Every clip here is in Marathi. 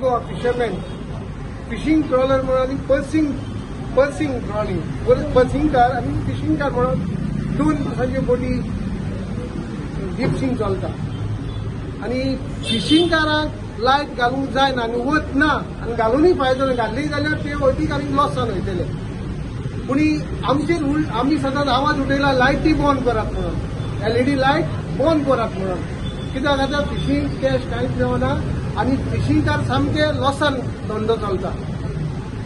गोवा फिशरमॅन फिशिंग ट्रॉलर म्हणून आणि पर्सिंग ट्रॉलिंग परत पर्सिंग कार आणि फिशिंग कार म्हणून 2 दिवसांची बोटी डीप चलता आणि फिशिंग कारांक लायट घालूंक जायना आणि वत ना आणि घालूनय फायदो ना घातली जाल्यार ते वयतीक आनी लॉसान वयतले पूण आमचे रूल आमी सदांच आवाज उठयला लायटी बंद करात म्हणून LED लायट बंद करात म्हणून कित्याक आतां फिशिंग कॅश कांयच मेळना आणि फिशिंग कार सामके लॉसान धंदो चलता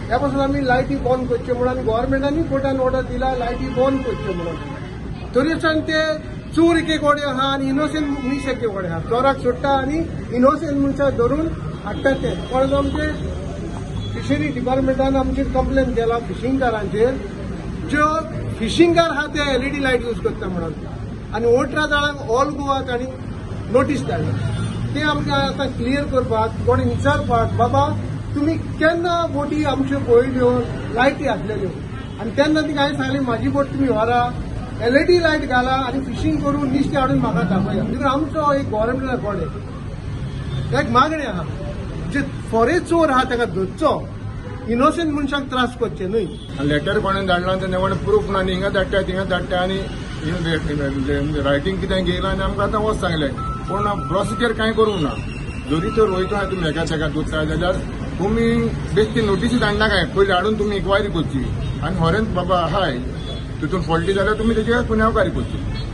ह्या पासून आमी लायटी बंद करच्यो म्हणून आनी गव्हर्नमेंटांनी कोर्टान ऑर्डर दिला लायटी बंद करच्यो म्हणून तरी आसतना ते चोर एके कोडे आहा आणि इनोसेंट मनीस एके कोडे आहा चोराक सोडटा आणि इनोसेंट मनशाक धरून हाडटा ते पण आमचे फिशरी डिपार्टमेंटान आमचेर कंप्लेन केला फिशिंग कारांचेर ज्यो फिशिंग कार आहा ते LED लायट यूज करता म्हणून आणि 18 जाणांक ऑल गोवाक आनी नोटीस धाडल्या ते आमकां आतां क्लियर करपाक कोणी विचारपाक बाबा तुमी केन्ना बोटी आमच्यो पळयल्यो लायटी घातलेल्यो आणि तेन्ना ती हांवें सांगलें म्हाजी बोट तुमी व्हरा LED लायट घाला आणि फिशिंग करून निश्ते हाडून म्हाका दाखया देखून आमचो एक गव्हर्नमेंटान कोडे एक मागणी आहा जे फोरे चोर आहा ताका धरचो इनोसेंट मनशाक त्रास करचे न्हय लेटर कोणें धाडला तेन्ना कोणें प्रूफ ना हिंगा धाडटा थिंगा धाडटा आनी रायटींग कितें घेयलां आनी आमकां आतां वच सांगलें पूण प्रोसिजर कांय करूंक ना जरी तर वयता तुमी एका तेका दोत्ता जाल्यार तुमी बेश्टी नोटीसी धाडना काय पयलीं हाडून तुमी इन्क्वायरी करची आनी खरेंच बाबा हाय तितून फॉल्टी जाल्यार तुमी तेजेर गुन्यांवकारी करची